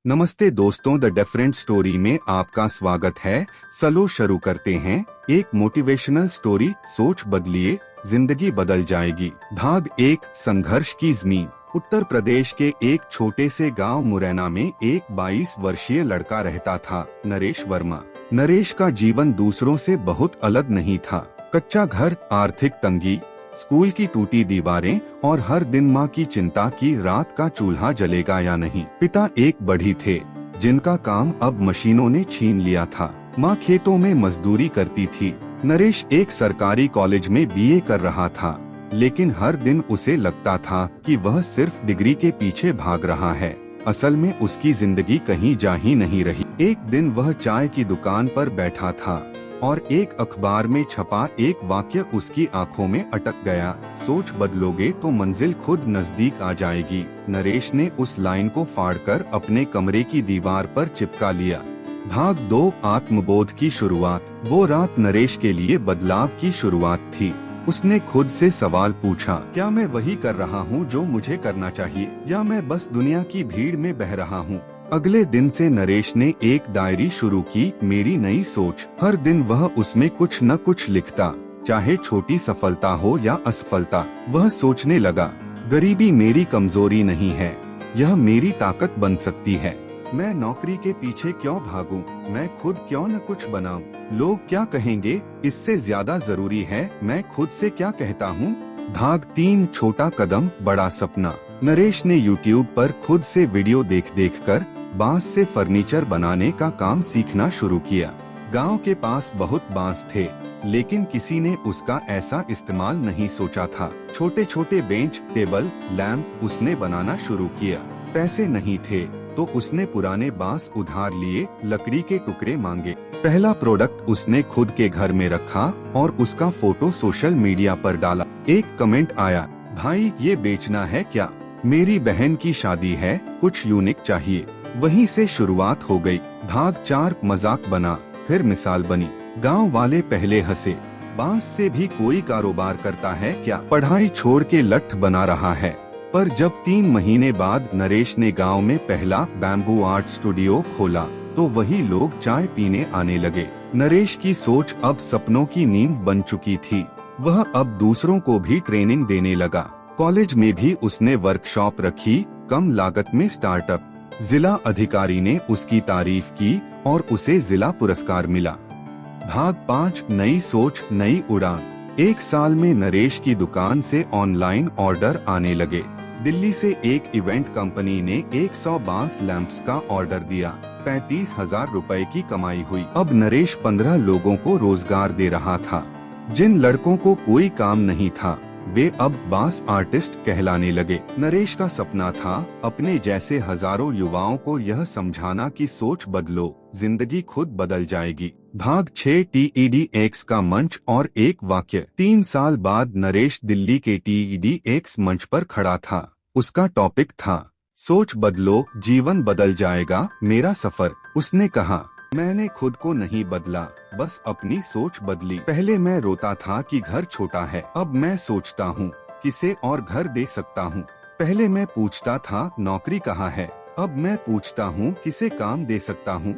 नमस्ते दोस्तों, the different story में आपका स्वागत है। चलो शुरू करते हैं। एक मोटिवेशनल स्टोरी, सोच बदलिए जिंदगी बदल जाएगी। भाग 1, संघर्ष की जमीन। उत्तर प्रदेश के एक छोटे से गांव मुरैना में एक 22 वर्षीय लड़का रहता था, नरेश वर्मा। नरेश का जीवन दूसरों से बहुत अलग नहीं था। कच्चा घर, आर्थिक तंगी, स्कूल की टूटी दीवारें और हर दिन माँ की चिंता कि रात का चूल्हा जलेगा या नहीं। पिता एक बढ़ई थे जिनका काम अब मशीनों ने छीन लिया था। माँ खेतों में मजदूरी करती थी। नरेश एक सरकारी कॉलेज में बीए कर रहा था, लेकिन हर दिन उसे लगता था कि वह सिर्फ डिग्री के पीछे भाग रहा है। असल में उसकी जिंदगी कहीं जा ही नहीं रही। एक दिन वह चाय की दुकान पर बैठा था और एक अखबार में छपा एक वाक्य उसकी आंखों में अटक गया। सोच बदलोगे तो मंजिल खुद नजदीक आ जाएगी। नरेश ने उस लाइन को फाड़कर अपने कमरे की दीवार पर चिपका लिया। भाग 2, आत्मबोध की शुरुआत। वो रात नरेश के लिए बदलाव की शुरुआत थी। उसने खुद से सवाल पूछा, क्या मैं वही कर रहा हूँ जो मुझे करना चाहिए, या मैं बस दुनिया की भीड़ में बह रहा हूँ। अगले दिन से नरेश ने एक डायरी शुरू की, मेरी नई सोच। हर दिन वह उसमें कुछ न कुछ लिखता, चाहे छोटी सफलता हो या असफलता। वह सोचने लगा, गरीबी मेरी कमजोरी नहीं है, यह मेरी ताकत बन सकती है। मैं नौकरी के पीछे क्यों भागूं? मैं खुद क्यों न कुछ बनाऊं? लोग क्या कहेंगे, इससे ज्यादा जरूरी है मैं खुद से क्या कहता हूँ। भाग 3, छोटा कदम बड़ा सपना। नरेश ने YouTube पर खुद से वीडियो देख कर बांस से फर्नीचर बनाने का काम सीखना शुरू किया। गांव के पास बहुत बांस थे, लेकिन किसी ने उसका ऐसा इस्तेमाल नहीं सोचा था। छोटे छोटे बेंच, टेबल, लैंप उसने बनाना शुरू किया। पैसे नहीं थे तो उसने पुराने बांस उधार लिए, लकड़ी के टुकड़े मांगे। पहला प्रोडक्ट उसने खुद के घर में रखा और उसका फोटो सोशल मीडिया पर डाला। एक कमेंट आया, भाई ये बेचना है क्या? मेरी बहन की शादी है, कुछ यूनिक चाहिए। वहीं से शुरुआत हो गई। भाग 4, मजाक बना फिर मिसाल बनी। गांव वाले पहले हंसे, बांस से भी कोई कारोबार करता है क्या? पढ़ाई छोड़ के लठ बना रहा है। पर जब 3 महीने बाद नरेश ने गांव में पहला बैम्बू आर्ट स्टूडियो खोला, तो वही लोग चाय पीने आने लगे। नरेश की सोच अब सपनों की नींव बन चुकी थी। वह अब दूसरों को भी ट्रेनिंग देने लगा। कॉलेज में भी उसने वर्कशॉप रखी, कम लागत में स्टार्टअप। जिला अधिकारी ने उसकी तारीफ की और उसे जिला पुरस्कार मिला। भाग 5, नई सोच नई उड़ान। एक साल में नरेश की दुकान से ऑनलाइन ऑर्डर आने लगे। दिल्ली से एक इवेंट कंपनी ने 100 बांस लैंप्स का ऑर्डर दिया। 35,000 रुपए की कमाई हुई। अब नरेश 15 लोगों को रोजगार दे रहा था। जिन लड़कों को कोई काम नहीं था, वे अब बांस आर्टिस्ट कहलाने लगे। नरेश का सपना था अपने जैसे हजारों युवाओं को यह समझाना कि सोच बदलो, जिंदगी खुद बदल जाएगी। भाग 6, TEDx का मंच और एक वाक्य। 3 साल बाद नरेश दिल्ली के TEDx मंच पर खड़ा था। उसका टॉपिक था, सोच बदलो जीवन बदल जाएगा, मेरा सफर। उसने कहा, मैंने खुद को नहीं बदला, बस अपनी सोच बदली। पहले मैं रोता था कि घर छोटा है, अब मैं सोचता हूँ किसे और घर दे सकता हूँ। पहले मैं पूछता था नौकरी कहाँ है, अब मैं पूछता हूँ किसे काम दे सकता हूँ।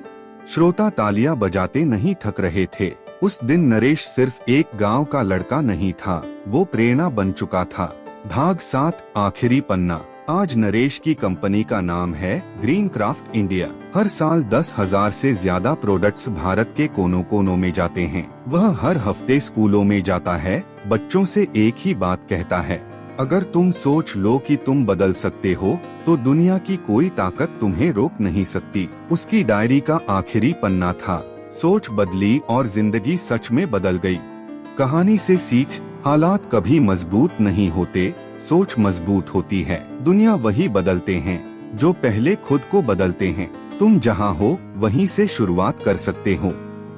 श्रोता तालियां बजाते नहीं थक रहे थे। उस दिन नरेश सिर्फ एक गांव का लड़का नहीं था, वो प्रेरणा बन चुका था। भाग 7, आखिरी पन्ना। आज नरेश की कंपनी का नाम है ग्रीन क्राफ्ट इंडिया। हर साल 10,000 से ज्यादा प्रोडक्ट्स भारत के कोनों कोनों में जाते हैं। वह हर हफ्ते स्कूलों में जाता है, बच्चों से एक ही बात कहता है, अगर तुम सोच लो कि तुम बदल सकते हो, तो दुनिया की कोई ताकत तुम्हें रोक नहीं सकती। उसकी डायरी का आखिरी पन्ना था, सोच बदली और जिंदगी सच में बदल गई। कहानी से सीख, हालात कभी मजबूत नहीं होते, सोच मजबूत होती है। दुनिया वही बदलते हैं जो पहले खुद को बदलते हैं। तुम जहां हो वहीं से शुरुआत कर सकते हो।